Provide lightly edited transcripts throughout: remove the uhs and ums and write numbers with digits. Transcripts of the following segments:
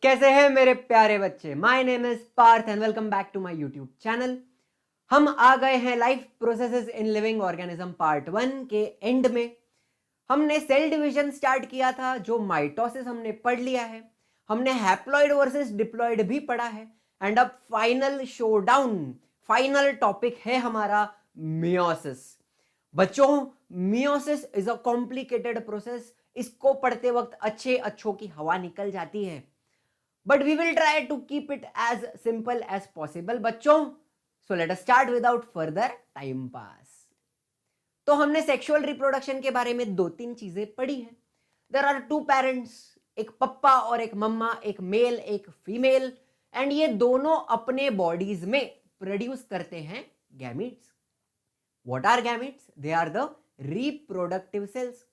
कैसे हैं मेरे प्यारे बच्चे। My name is Parth and welcome back to my YouTube channel. हम आ गए हैं life processes in living organism part 1 के एंड में। हमने सेल डिवीजन स्टार्ट किया था, जो माइटोसिस हमने पढ़ लिया है। हमने हैप्लॉइड वर्सेस डिप्लॉइड भी पढ़ा है। एंड अब फाइनल शोडाउन, फाइनल टॉपिक है हमारा मियोसिस। बच्चों, meiosis is a complicated process. इसको पढ़ते वक्त अच्छों की हवा निकल जाती है, but we will try to keep it as simple as possible बच्चों। So let us start without further time pass. तो हमने सेक्सुअल रिप्रोडक्शन के बारे में दो तीन चीजें पढ़ी हैं। देयर आर टू पेरेंट्स, एक पप्पा और एक मम्मा, एक मेल एक फीमेल, एंड ये दोनों अपने बॉडीज में प्रोड्यूस करते हैं gametes. What are gametes? They are the reproductive cells.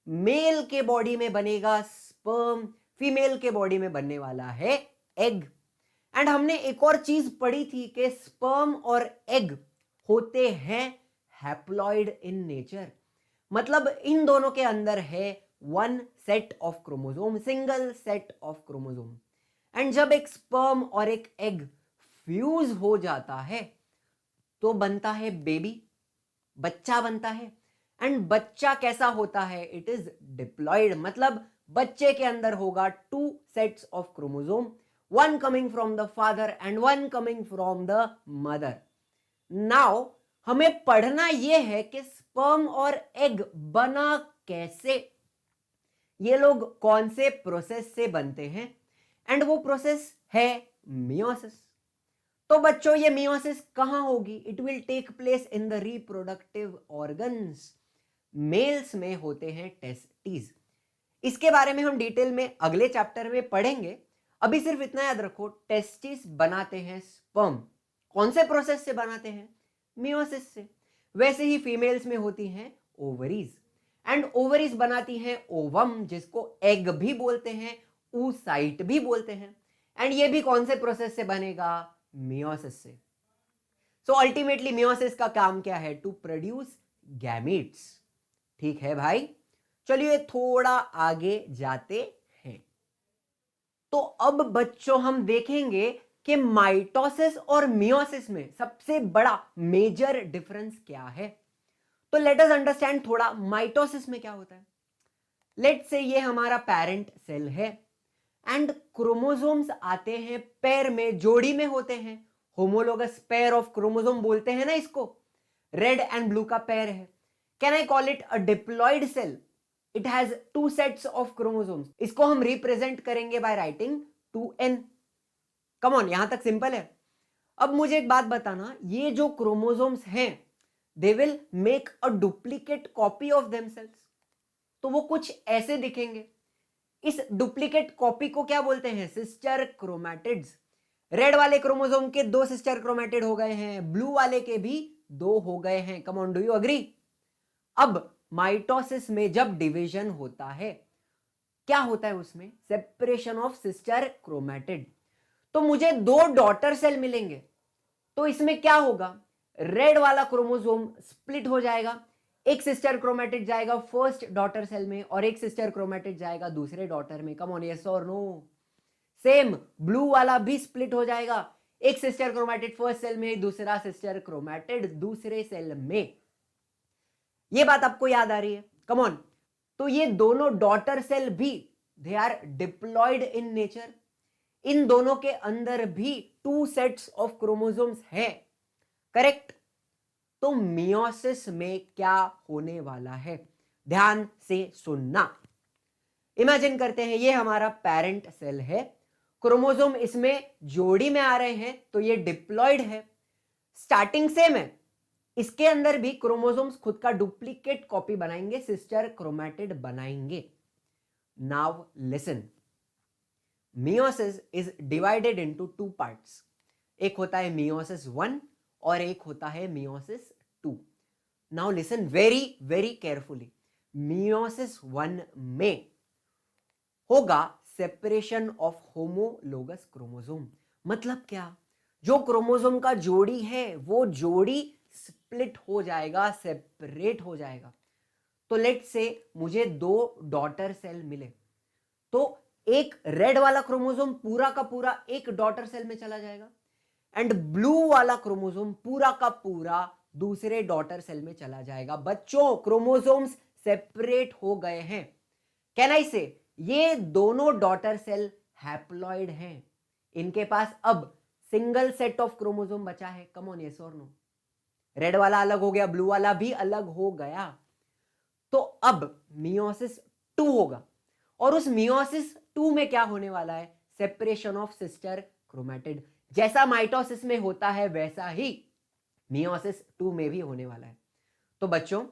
Male के बॉडी में बनेगा स्पर्म, फीमेल के बॉडी में बनने वाला है एग। एंड हमने एक और चीज पढ़ी थी कि स्पर्म और एग होते हैं हैप्लॉइड इन नेचर। मतलब इन दोनों के अंदर है one set of chromosome, single set of chromosome. And जब एक स्पर्म और एक एग फ्यूज हो जाता है तो बनता है बेबी, बच्चा बनता है। एंड बच्चा कैसा होता है? It is diploid. मतलब बच्चे के अंदर होगा to sets of chromosome, one coming from the father and one coming from the mother. Now हमें पढ़ना यह है कि स्पर्म और एग बना कैसे, ये लोग कौन से प्रोसेस से बनते हैं, एंड वो प्रोसेस है मियोसिस। तो बच्चों, ये मियोसिस कहां होगी? It will take place in the reproductive organs. Males में होते हैं टेस्टिस। इसके बारे में हम डिटेल में अगले चैप्टर में पढ़ेंगे। अभी सिर्फ इतना याद रखो, टेस्टिस बनाते हैं स्पर्म। कौन से प्रोसेस से बनाते हैं? मियोसिस से। वैसे ही फीमेल्स में होती हैं ओवरीज, एंड ओवरीज बनाती हैं ओवम, जिसको एग भी बोलते हैं, oocyte भी बोलते हैं। एंड ये भी कौन से प्रोसेस से बनेगा? मियोसिस से। सो अल्टीमेटली मियोसिस का काम क्या है? To produce gametes. ठीक है भाई, चलिए थोड़ा आगे जाते हैं। तो अब बच्चों हम देखेंगे कि माइटोसिस और मियोसिस में सबसे बड़ा मेजर डिफरेंस क्या है। तो लेट अस अंडरस्टैंड थोड़ा माइटोसिस में क्या होता है। लेट से ये हमारा पेरेंट सेल है एंड क्रोमोसोम्स आते हैं पेयर में, जोड़ी में होते हैं। होमोलोगस पेयर ऑफ क्रोमोसोम बोलते हैं ना इसको। रेड एंड ब्लू का पेयर है। Can I call it a diploid cell? It has two sets of chromosomes. इसको हम रिप्रेजेंट करेंगे by writing 2n। Come on, यहां तक सिंपल है। अब मुझे एक बात बताना, ये जो क्रोमोसोम्स हैं दे will make a duplicate copy of themselves. तो वो कुछ ऐसे दिखेंगे। इस डुप्लीकेट कॉपी को क्या बोलते हैं? Sister chromatids. रेड वाले क्रोमोसोम के दो सिस्टर क्रोमैटिड हो गए हैं, ब्लू वाले के भी दो हो गए हैं। Come on, do you agree? अब माइटोसिस में जब डिवीजन होता है, क्या होता है उसमें? Separation of sister chromatid. तो मुझे दो डॉटर सेल मिलेंगे, तो इसमें क्या होगा? रेड वाला क्रोमोसोम स्प्लिट हो जाएगा, एक सिस्टर क्रोमैटिड जाएगा फर्स्ट डॉटर सेल में और एक सिस्टर क्रोमैटिड जाएगा दूसरे डॉटर में। कम ऑन, यस और नो? सेम ब्लू वाला भी स्प्लिट हो जाएगा, एक सिस्टर क्रोमैटिड फर्स्ट सेल में, दूसरा सिस्टर क्रोमैटिड दूसरे सेल में। ये बात आपको याद आ रही है? Come on. तो ये दोनों डॉटर सेल भी they are diploid in nature. इन दोनों के अंदर भी टू सेट्स ऑफ क्रोमोसोम्स है। करेक्ट? तो मियोसिस में क्या होने वाला है, ध्यान से सुनना। इमेजिन करते हैं ये हमारा पेरेंट सेल है, क्रोमोसोम इसमें जोड़ी में आ रहे हैं, तो ये डिप्लॉयड है। स्टार्टिंग सेम है, इसके अंदर भी क्रोमोसोम्स खुद का डुप्लीकेट कॉपी बनाएंगे, सिस्टर क्रोमैटिड बनाएंगे। Now listen, meiosis is divided into two parts. एक होता है मियोसिस 1 और एक होता है meiosis 2। Now listen very very carefully. Meiosis 1 में होगा सेपरेशन ऑफ होमोलोगस क्रोमोसोम। मतलब क्या? जो क्रोमोसोम का जोड़ी है वो जोड़ी स्प्लिट हो जाएगा, सेपरेट हो जाएगा। तो लेट से मुझे दो डॉटर सेल मिले, तो एक रेड वाला क्रोमोसोम पूरा का पूरा एक डॉटर सेल में चला जाएगा एंड ब्लू वाला क्रोमोसोम पूरा का पूरा दूसरे डॉटर सेल में चला जाएगा। बच्चों, क्रोमोसोम्स सेपरेट हो गए हैं। कैन आई से ये दोनों डॉटर सेल हैप्लॉइड हैं। इनके पास अब सिंगल सेट ऑफ क्रोमोसोम बचा है। कम ऑन, यस और नो? रेड वाला अलग हो गया, ब्लू वाला भी अलग हो गया। तो अब मियोसिस 2 होगा और उस मियोसिस 2 में क्या होने वाला है? Separation of sister chromatid. जैसा माइटोसिस में होता है वैसा ही मियोसिस 2 में भी होने वाला है। तो बच्चों,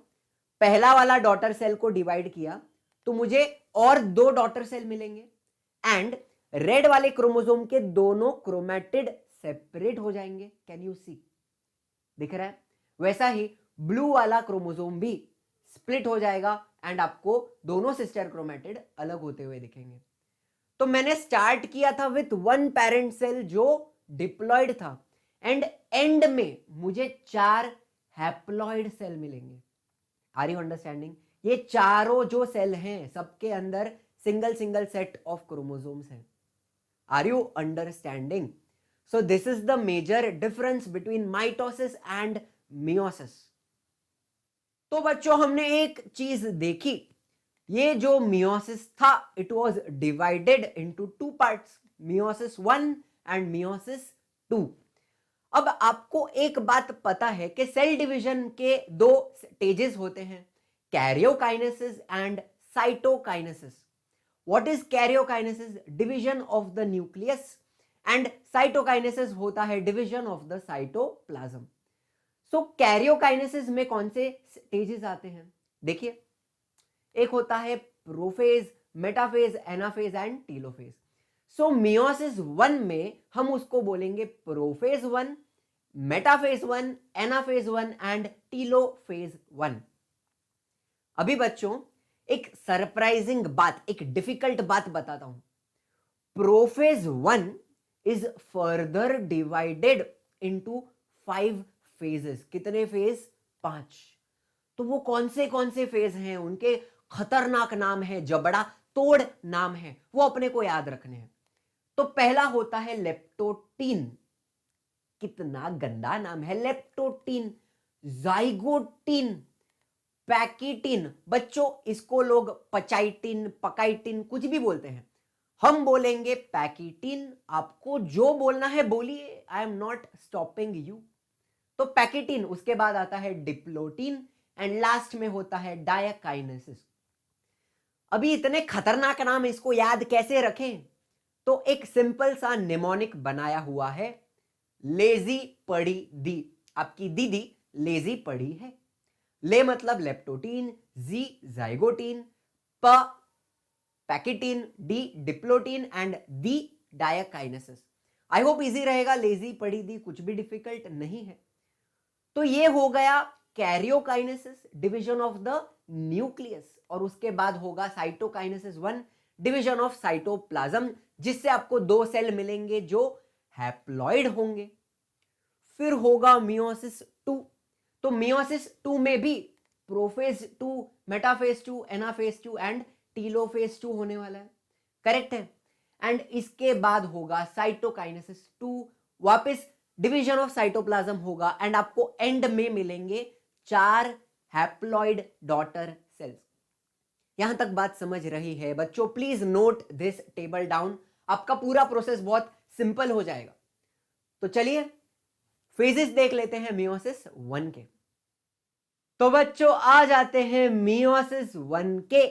पहला वाला डॉटर सेल को डिवाइड किया तो मुझे और 2 डॉटर सेल मिलेंगे एंड रेड वाले क्रोमोसोम के दोनों क्रोमैटिड सेपरेट हो जाएंगे। Can you see? दिख रहा है? वैसा ही ब्लू वाला क्रोमोसोम भी स्प्लिट हो जाएगा एंड आपको दोनों सिस्टर क्रोमैटिड अलग होते हुए दिखेंगे। तो मैंने स्टार्ट किया था विथ 1 पेरेंट सेल जो डिप्लॉयड था एंड एंड में मुझे 4 हैप्लॉयड सेल मिलेंगे। Are you understanding? ये चारों जो सेल हैं सबके अंदर single single set of chromosomes हैं। Are you understanding? So this is the major difference between mitosis and meiosis. तो बच्चों, हमने एक चीज देखी, ये जो मियोसिस था it was divided into 2 parts, meiosis 1 and meiosis 2। अब आपको एक बात पता है कि सेल डिवीजन के 2 स्टेजेस होते हैं, karyokinesis and cytokinesis. What is karyokinesis? Division of the nucleus and cytokinesis होता है division of the cytoplasm. So karyokinesis में कौन से स्टेजेस आते हैं? देखिए, एक होता है prophase, metaphase, anaphase and telophase. So meiosis 1 में हम उसको बोलेंगे prophase 1, metaphase 1, anaphase 1 and telophase 1। अभी बच्चों, एक सरप्राइजिंग बात, एक डिफिकल्ट बात बताता हूं। Prophase 1 is further divided into 5 phases. कितने फेज? 5। तो वो कौन से फेज हैं, उनके खतरनाक नाम है, जबड़ा तोड़ नाम है, वो अपने को याद रखने हैं। तो पहला होता है लेप्टोटीन। कितना गंदा नाम है, लेप्टोटीन। जाइगोटीन, पैकिटीन। बच्चों, इसको लोग पचाइटिन, पकाइटिन कुछ भी बोलते हैं, हम बोलेंगे पैकिटीन। आपको जो बोलना है बोलिए, I am not stopping you. तो पैकिटीन, उसके बाद आता है डिप्लोटीन एंड लास्ट में होता है डायकाइनेसिस। अभी इतने खतरनाक नाम, इसको याद कैसे रखें? तो एक सिंपल सा निमोनिक बनाया हुआ है, लेजी पड़ी दी। आपकी दीदी लेजी पड़ी है। ले मतलब leptotene, Z zygotene, P pachytene, D diplotene and the diakinesis. I hope easy रहेगा। लेजी पड़ी दी कुछ भी डिफिकल्ट नहीं है। तो ये हो गया karyokinesis, division of the nucleus, और उसके बाद होगा साइटोकाइनेसिस 1, डिवीजन ऑफ साइटोप्लाज्म, जिससे आपको 2 सेल मिलेंगे जो हैप्लॉइड होंगे। फिर होगा मियोसिस 2। तो मियोसिस 2 में भी prophase 2, metaphase 2, anaphase 2 and telophase 2 होने वाला है। करेक्ट है? एंड इसके बाद होगा साइटोकाइनेसिस 2, वापस डिवीजन ऑफ साइटोप्लाज्म होगा एंड आपको एंड में मिलेंगे 4 हैप्लॉइड डॉटर सेल्स। यहां तक बात समझ रही है बच्चों? Please note this table down. आपका पूरा प्रोसेस बहुत सिंपल हो जाएगा। तो चलिए फेजेस देख लेते हैं मियोसिस 1 के। तो बच्चों, आ जाते हैं मियोसिस 1 के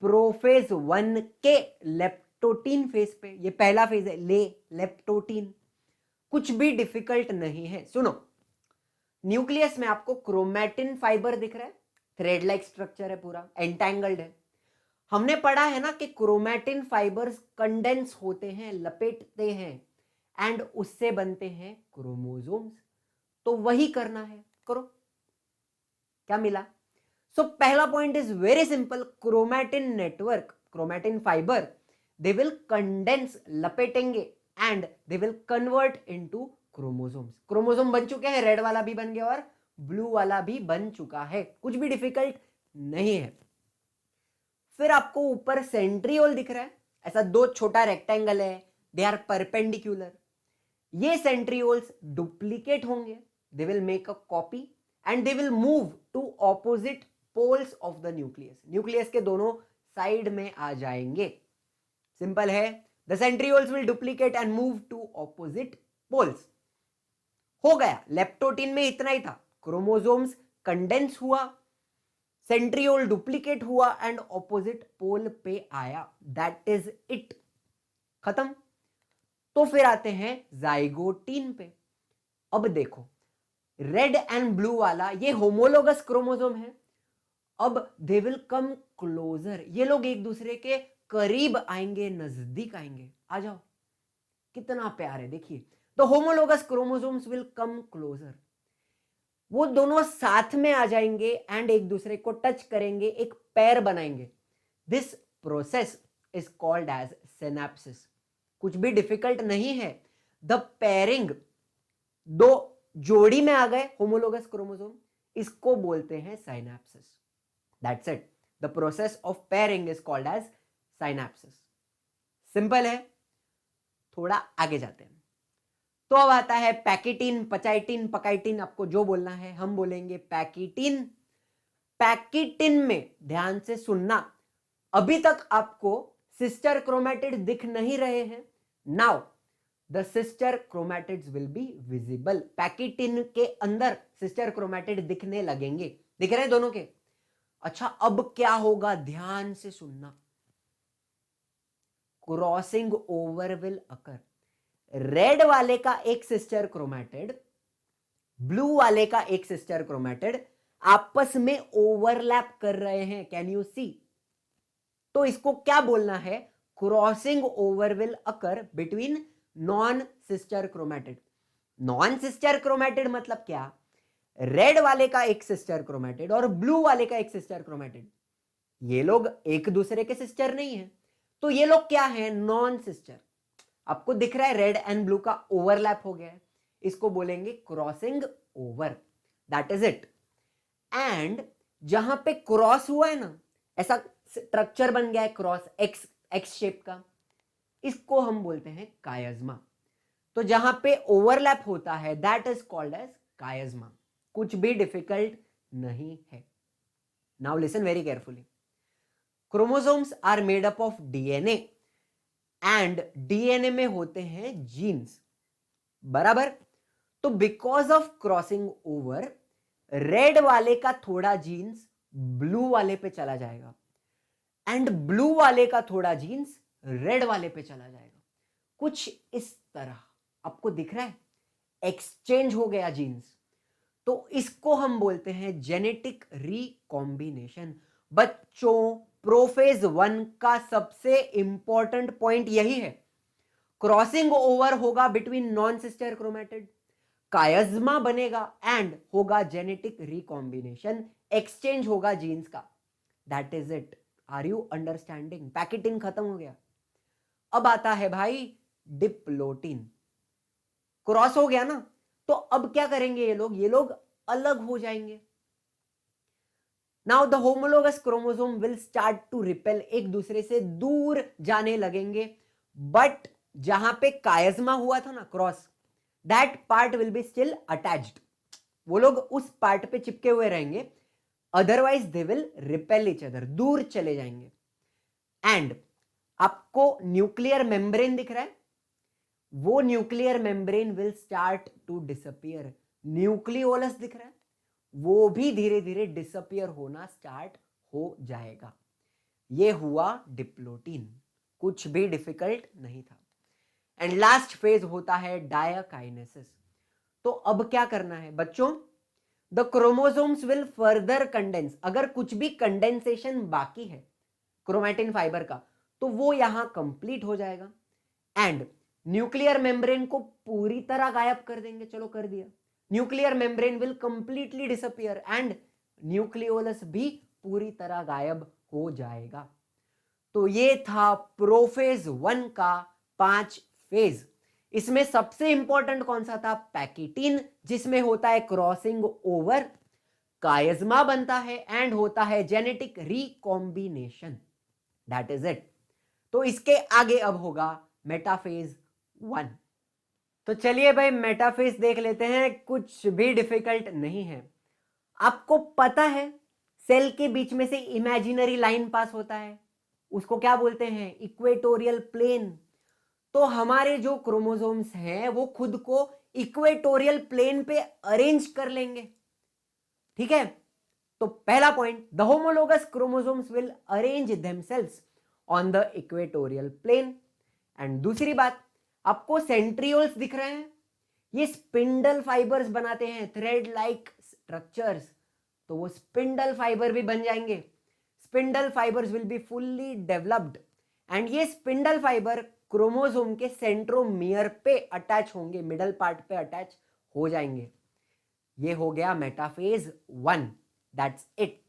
प्रोफेज 1 के लेप्टोटीन फेज पे। ये पहला फेज है, लेप्टोटीन। कुछ भी डिफिकल्ट नहीं है। सुनो, न्यूक्लियस में आपको क्रोमैटिन फाइबर दिख रहा है, थ्रेड लाइक स्ट्रक्चर है, पूरा एंटैंगल्ड है। हमने पढ़ा है ना कि क्रोमैटिन फाइबर्स कंडेंस होते हैं, लपेटते हैं एंड उससे बनते हैं क्रोमोसोम्स। तो वही करना है, करो। क्या मिला? सो पहला point is very simple. Chromatin network, chromatin fibre, they will condense, लपेटेंगे and they will convert into chromosomes. Chromosome बन चुके हैं, रेड वाला भी बन गया और ब्लू वाला भी बन चुका है। कुछ भी डिफिकल्ट नहीं है। फिर आपको ऊपर सेंट्रियोल दिख रहा है ऐसा दो छोटा रेक्टेंगल है, दे आर परपेंडिकुलर, ये सेंट्रियोल्स डुप्लीकेट होंगे, they will make a copy and they will move to opposite poles of the nucleus, nucleus के दोनों साइड में आ जाएंगे। सिंपल है, the centrioles will duplicate and move to opposite poles. हो गया, लेप्टोटीन में इतना ही था, क्रोमोसोम्स कंडेंस हुआ, सेंट्रियोल डुप्लीकेट हुआ एंड ऑपोजिट पोल पे आया, दैट इज इट, खत्म। तो फिर आते हैं जाइगोटीन पे। अब देखो, रेड एंड ब्लू वाला ये होमोलोगस क्रोमोसोम है, अब दे विल कम क्लोजर, ये लोग एक दूसरे के करीब आएंगे, नजदीक आएंगे, आ जाओ, कितना प्यार है, देखिए, the homologous chromosomes will come closer, वो दोनों साथ में आ जाएंगे एंड एक दूसरे को टच करेंगे, एक पैर बनाएंगे। This process is called as synapsis. कुछ भी डिफिकल्ट नहीं है, द पेयरिंग, दो जोड़ी में आ गए होमोलोगस क्रोमोसोम, इसको बोलते हैं synapsis, that's it, the process of pairing is called as synapsis. Simple है, थोड़ा आगे जाते हैं। तो अब आता है पैकिटीन, पचाइटिन, पकाइटिन, आपको जो बोलना है, हम बोलेंगे पैकिटीन। पैकिटीन में ध्यान से सुनना, अभी तक आपको सिस्टर क्रोमैटिड दिख नहीं रहे हैं, now the sister chromatids will be visible. Pachytene के अंदर सिस्टर क्रोमैटिड दिखने लगेंगे, दिख रहे हैं दोनों के। अच्छा, अब क्या होगा, ध्यान से सुनना, crossing over will occur, red वाले का एक सिस्टर क्रोमैटिड, ब्लू वाले का एक सिस्टर क्रोमैटिड आपस में ओवरलैप कर रहे हैं, कैन यू सी? तो इसको क्या बोलना है, crossing over will occur between non sister chromatid. Non sister chromatid मतलब क्या, रेड वाले का एक सिस्टर क्रोमैटिड और ब्लू वाले का एक सिस्टर क्रोमैटिड, ये लोग एक दूसरे के सिस्टर नहीं है, तो ये लोग क्या है, नॉन सिस्टर। आपको दिख रहा है रेड एंड ब्लू का ओवरलैप हो गया है, इसको बोलेंगे crossing over, that is it. And जहां पे क्रॉस हुआ है ना, ऐसा स्ट्रक्चर बन गया है क्रॉस, एक्स एक्स शेप का, इसको हम बोलते हैं कायज्मा। तो जहां पे ओवरलैप होता है that is called as chiasma, कुछ भी डिफिकल्ट नहीं है। Now listen very carefully, chromosomes are made up of DNA and DNA में होते हैं जीन्स, बराबर। तो because of crossing over, red वाले का थोड़ा जीन्स ब्लू वाले पे चला जाएगा एंड ब्लू वाले का थोड़ा जीन्स रेड वाले पे चला जाएगा, कुछ इस तरह। आपको दिख रहा है, एक्सचेंज हो गया जीन्स, तो इसको हम बोलते हैं जेनेटिक रिकॉम्बिनेशन। बच्चों, प्रोफेज 1 का सबसे इंपॉर्टेंट पॉइंट यही है, क्रॉसिंग ओवर होगा between non sister chromatid, chiasma बनेगा एंड होगा जेनेटिक रिकॉम्बिनेशन, एक्सचेंज होगा जीन्स का, that is it. Are you understanding? Pachytene खत्म हो गया। अब आता है भाई डिप्लोटीन, क्रॉस हो गया ना, तो अब क्या करेंगे ये लोग अलग हो जाएंगे। Now the homologous chromosome will start to repel, एक दूसरे से दूर जाने लगेंगे, बट जहां पे कायज्मा हुआ था ना cross, that part will be still attached, वो लोग उस पार्ट पे चिपके हुए रहेंगे, otherwise they will repel each other, दूर चले जाएंगे। एंड आपको न्यूक्लियर मेम्ब्रेन दिख रहा है, वो nuclear membrane will start to disappear, nucleolus दिख रहा है, वो भी धीरे धीरे डिसअपियर होना स्टार्ट हो जाएगा। ये हुआ डिप्लोटीन, कुछ भी डिफिकल्ट नहीं था। एंड लास्ट फेज होता है डायकाइनेसिस। तो अब क्या करना है बच्चों, the chromosomes will further condense, अगर कुछ भी कंडेंसेशन बाकी है क्रोमैटिन फाइबर का, तो वो यहां कंप्लीट हो जाएगा एंड न्यूक्लियर मेम्ब्रेन को पूरी तरह गायब कर देंगे, चलो कर दिया, nuclear membrane will completely disappear and nucleolus भी पूरी तरह गायब हो जाएगा। तो ये था प्रोफेज 1 का 5 फेज। इसमें सबसे इंपॉर्टेंट कौन सा था, पैकिटीन, जिसमें होता है क्रॉसिंग ओवर, कायज्मा बनता है एंड होता है genetic recombination, that is it. तो इसके आगे अब होगा मेटाफेज 1। तो चलिए भाई मेटाफेज देख लेते हैं, कुछ भी डिफिकल्ट नहीं है। आपको पता है सेल के बीच में से इमेजिनरी लाइन पास होता है, उसको क्या बोलते हैं? Equatorial plane. तो हमारे जो क्रोमोसोम्स हैं वो खुद को इक्वेटोरियल प्लेन पे अरेंज कर लेंगे, ठीक है। तो पहला point, the homologous chromosomes will arrange themselves on the equatorial plane. And दूसरी बात, आपको सेंट्रियोल्स दिख रहे हैं, ये स्पिंडल फाइबर्स बनाते हैं, थ्रेड लाइक स्ट्रक्चर्स, तो वो स्पिंडल फाइबर भी बन जाएंगे। Spindle fibres will be fully developed and ये स्पिंडल फाइबर क्रोमोसोम के सेंट्रोमियर पे अटैच होंगे, मिडल पार्ट पे अटैच हो जाएंगे। ये हो गया मेटाफेज 1, दैट्स इट।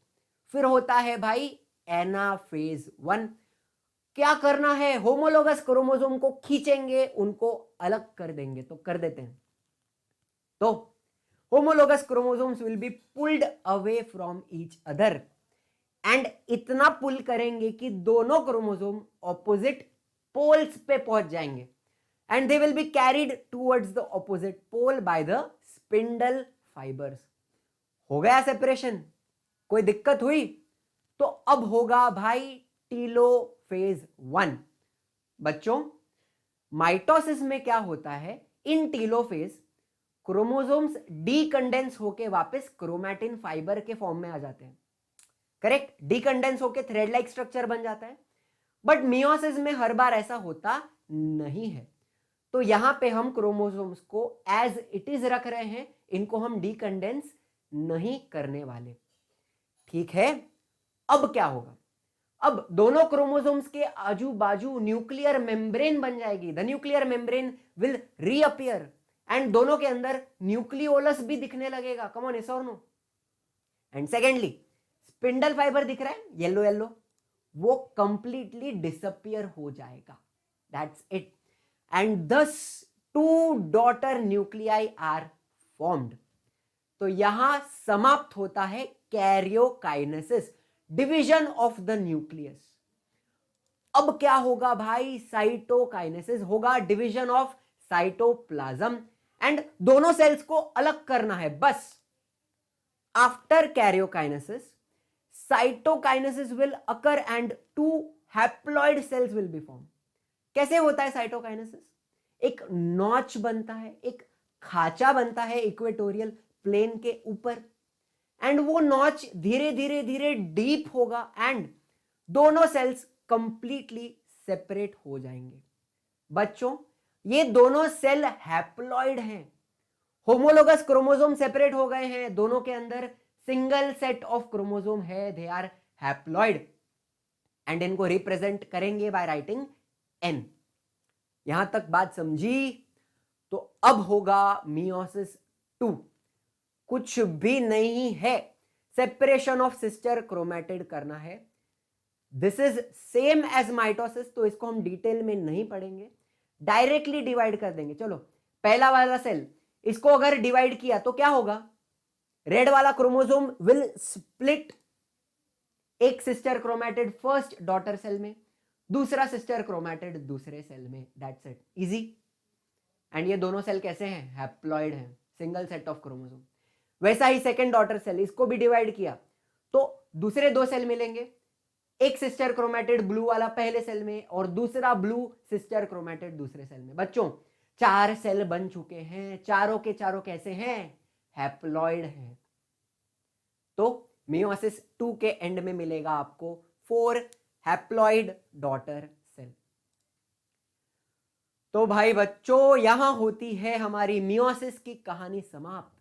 फिर होता है भाई एनाफेज 1। क्या करना है? होमोलोगस क्रोमोसोम को खींचेंगे, उनको अलग कर देंगे। तो कर देते हैं। तो homologous chromosomes will be pulled away from each other and इतना पुल करेंगे कि दोनों क्रोमोसोम ऑपोजिट पोल्स पे पहुंच जाएंगे and they will be carried towards the opposite pole by the spindle fibers। हो गया सेपरेशन? कोई दिक्कत हुई? तो अब होगा भाई टीलोफेज 1। बच्चों माइटोसिस में क्या होता है? इन टीलोफेज क्रोमोसोम्स डीकंडेंस होके वापस क्रोमैटिन फाइबर के फॉर्म में आ जाते हैं, करेक्ट। डीकंडेंस होके थ्रेड लाइक स्ट्रक्चर बन जाता है। बट मियोसिस में हर बार ऐसा होता नहीं है। तो यहां पे हम क्रोमोसोम्स को एज इट इज रख रहे हैं, इनको हम डीकंडेंस नहीं करने वाले, ठीक है। अब क्या होगा? अब दोनों क्रोमोसोम्स के आजू बाजू न्यूक्लियर मेम्ब्रेन बन जाएगी। The nuclear membrane will reappear and दोनों के अंदर न्यूक्लियोलस भी दिखने लगेगा। कम ऑन, यस और no? And secondly spindle fibre दिख रहा है येलो येलो, वो कंप्लीटली डिसअपियर हो जाएगा, दैट्स इट। एंड दस 2 डॉटर न्यूक्लियाई आर फॉर्म्ड। तो यहां समाप्त होता है karyokinesis, division of the nucleus. अब क्या होगा भाई? साइटोकाइनेसिस होगा, डिवीजन ऑफ साइटोप्लाज्म। एंड दोनों सेल्स को अलग करना है बस। After karyokinesis cytokinesis will occur and 2 haploid cells will be form. कैसे होता है साइटोकाइनेसिस? एक नॉच बनता है, एक खांचा बनता है इक्वेटोरियल प्लेन के ऊपर, एंड वो नॉच धीरे धीरे धीरे डीप होगा एंड दोनों सेल्स कंप्लीटली सेपरेट हो जाएंगे। बच्चों ये दोनों सेल हैप्लॉइड हैं। होमोलोगस क्रोमोसोम सेपरेट हो गए हैं, दोनों के अंदर सिंगल सेट ऑफ क्रोमोसोम है, दे आर हैप्लॉइड एंड इनको रिप्रेजेंट करेंगे बाय राइटिंग एन। यहां तक बात समझी? तो अब होगा मियोसिस 2। कुछ भी नहीं है, सेपरेशन ऑफ सिस्टर क्रोमैटिड करना है। This is same as mitosis, तो इसको हम डिटेल में नहीं पढ़ेंगे, डायरेक्टली डिवाइड कर देंगे। चलो पहला वाला सेल, इसको अगर डिवाइड किया तो क्या होगा? रेड वाला क्रोमोसोम विल स्प्लिट, एक sister chromatid first daughter cell में, दूसरा सिस्टर क्रोमैटिड दूसरे सेल में, दैट्स इट, इजी। एंड ये दोनों सेल कैसे हैं? हैप्लॉइड हैं, सिंगल सेट ऑफ क्रोमोसोम। वैसा ही सेकेंड डॉटर सेल, इसको भी डिवाइड किया तो दूसरे 2 सेल मिलेंगे, एक सिस्टर क्रोमैटिड ब्लू वाला पहले सेल में और दूसरा ब्लू सिस्टर क्रोमैटिड दूसरे सेल में। बच्चों 4 सेल बन चुके हैं, चारों के चारों कैसे हैं? हैप्लॉइड हैं। तो मियोसिस 2 के एंड में मिलेगा आपको 4 हैप्लॉइड डॉटर सेल। तो भाई बच्चों यहां होती है हमारी मियोसिस की कहानी समाप्त।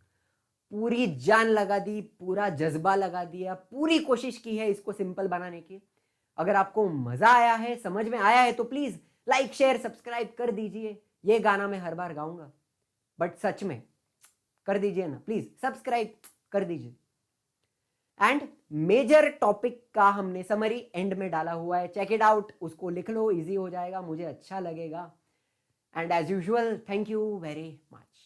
पूरी जान लगा दी, पूरा जज्बा लगा दिया, पूरी कोशिश की है इसको सिंपल बनाने की। अगर आपको मजा आया है, समझ में आया है, तो प्लीज लाइक शेयर सब्सक्राइब कर दीजिए। ये गाना मैं हर बार गाऊंगा बट सच में कर दीजिए ना, प्लीज सब्सक्राइब कर दीजिए। एंड मेजर टॉपिक का हमने समरी एंड में डाला हुआ है, चेक इट आउट, उसको लिख लो, इजी हो जाएगा, मुझे अच्छा लगेगा। And as usual thank you very much.